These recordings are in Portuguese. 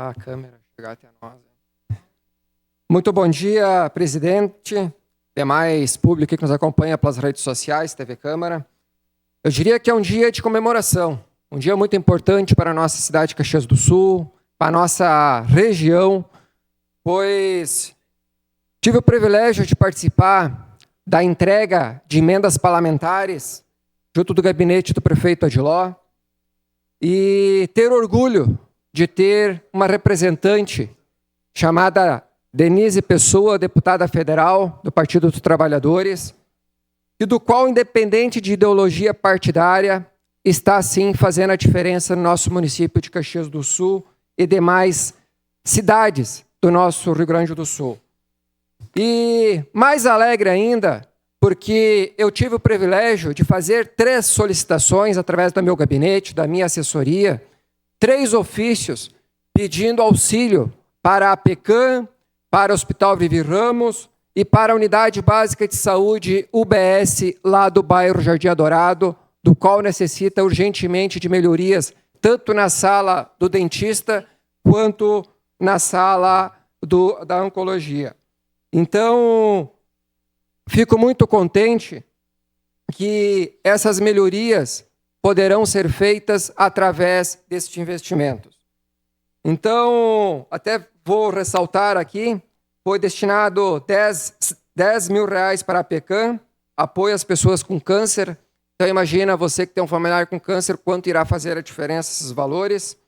a câmera chegar até nós. Muito bom dia, presidente, demais público que nos acompanha pelas redes sociais, TV Câmara. Eu diria que é um dia de comemoração, um dia muito importante para a nossa cidade de Caxias do Sul, para a nossa região, pois tive o privilégio de participar da entrega de emendas parlamentares junto do gabinete do prefeito Adiló e ter orgulho de ter uma representante chamada Denise Pessoa, deputada federal do Partido dos Trabalhadores, e do qual, independente de ideologia partidária, está, sim, fazendo a diferença no nosso município de Caxias do Sul e demais cidades do nosso Rio Grande do Sul. E mais alegre ainda, porque eu tive o privilégio de fazer 3 solicitações através do meu gabinete, da minha assessoria, 3 ofícios pedindo auxílio para a PECAM, para o Hospital Vivi Ramos e para a Unidade Básica de Saúde UBS lá do bairro Jardim Adorado, do qual necessita urgentemente de melhorias, tanto na sala do dentista quanto na sala da oncologia. Então, fico muito contente que essas melhorias poderão ser feitas através desses investimentos. Então, até vou ressaltar aqui, foi destinado 10 mil reais para a PECAM, apoio às pessoas com câncer. Então, imagina você que tem um familiar com câncer, quanto irá fazer a diferença esses valores.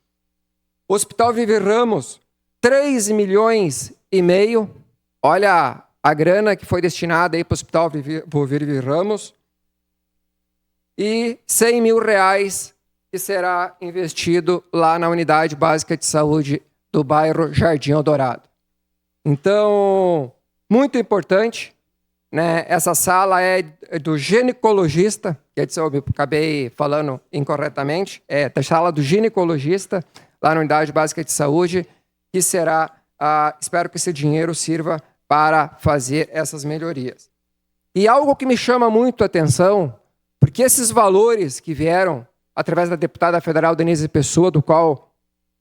O Hospital Vivi Ramos, 3,5 milhões. Olha a grana que foi destinada aí para o Hospital Vivi Ramos. E 100 mil reais que será investido lá na Unidade Básica de Saúde do bairro Jardim Adorado. Então, muito importante, né? Essa sala é do ginecologista, que eu acabei falando incorretamente, é da sala do ginecologista, lá na Unidade Básica de Saúde, que será, espero que esse dinheiro sirva para fazer essas melhorias. E algo que me chama muito a atenção, porque esses valores que vieram através da deputada federal Denise Pessoa, do qual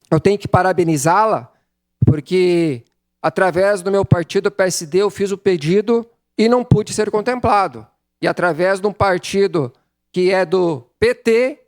eu tenho que parabenizá-la, porque através do meu partido, PSD, eu fiz o pedido e não pude ser contemplado. E através de um partido que é do PT,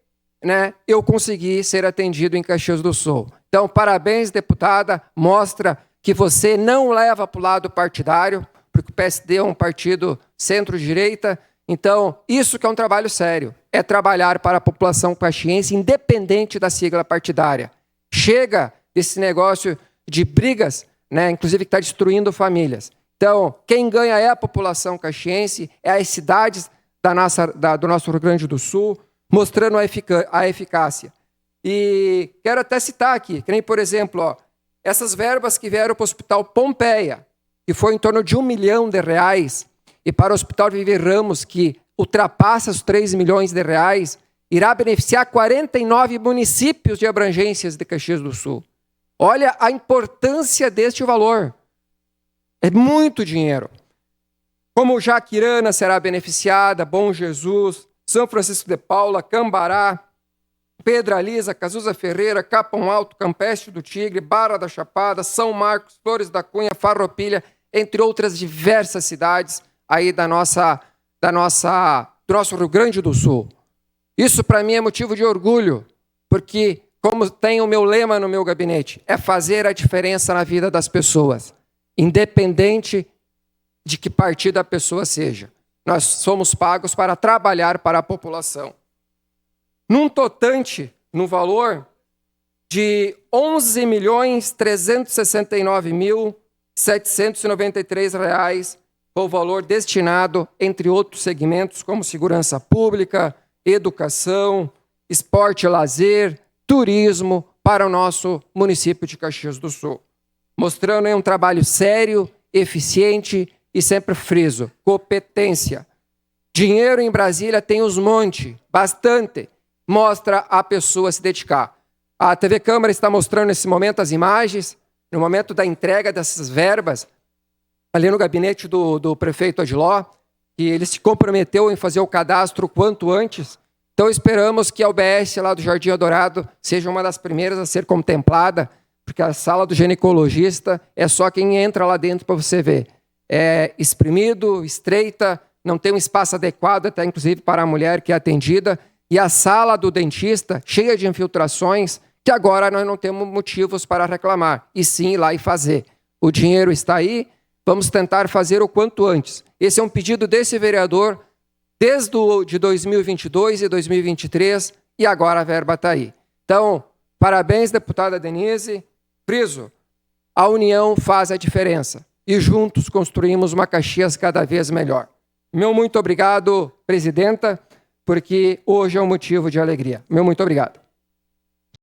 né, eu consegui ser atendido em Caxias do Sul. Então, parabéns, deputada, mostra que você não leva para o lado partidário, porque o PSD é um partido centro-direita. Então, isso que é um trabalho sério, é trabalhar para a população caxiense, independente da sigla partidária. Chega desse negócio de brigas, né, inclusive que está destruindo famílias. Então, quem ganha é a população caxiense, é as cidades do nosso Rio Grande do Sul, mostrando a eficácia. E quero até citar aqui, que nem, por exemplo, essas verbas que vieram para o Hospital Pompeia, que foi em torno de R$1 milhão, e para o Hospital Vivi Ramos, que ultrapassa os 3 milhões de reais, irá beneficiar 49 municípios de abrangências de Caxias do Sul. Olha a importância deste valor. É muito dinheiro. Como Jaquirana será beneficiada, Bom Jesus, São Francisco de Paula, Cambará, Pedralisa, Cazuza Ferreira, Capão Alto, Campestre do Tigre, Barra da Chapada, São Marcos, Flores da Cunha, Farroupilha, entre outras diversas cidades aí do nosso Rio Grande do Sul. Isso para mim é motivo de orgulho, porque, como tem o meu lema no meu gabinete, é fazer a diferença na vida das pessoas, independente de que partido a pessoa seja. Nós somos pagos para trabalhar para a população. Num totante, no valor de R$ 11.369.793, foi o valor destinado, entre outros segmentos, como segurança pública, educação, esporte e lazer, turismo, para o nosso município de Caxias do Sul. Mostrando aí um trabalho sério, eficiente e sempre friso, competência. Dinheiro em Brasília tem os monte, bastante. Mostra a pessoa se dedicar. A TV Câmara está mostrando nesse momento as imagens, no momento da entrega dessas verbas, ali no gabinete do prefeito Adiló, que ele se comprometeu em fazer o cadastro quanto antes. Então esperamos que a UBS lá do Jardim Adorado seja uma das primeiras a ser contemplada, porque a sala do ginecologista é só quem entra lá dentro para você ver. É espremido, estreita, não tem um espaço adequado, até inclusive para a mulher que é atendida, e a sala do dentista cheia de infiltrações, que agora nós não temos motivos para reclamar, e sim ir lá e fazer. O dinheiro está aí, vamos tentar fazer o quanto antes. Esse é um pedido desse vereador desde de 2022 e 2023, e agora a verba está aí. Então, parabéns, deputada Denise. Friso, a união faz a diferença, e juntos construímos uma Caxias cada vez melhor. Meu muito obrigado, presidenta, porque hoje é um motivo de alegria. Meu muito obrigado.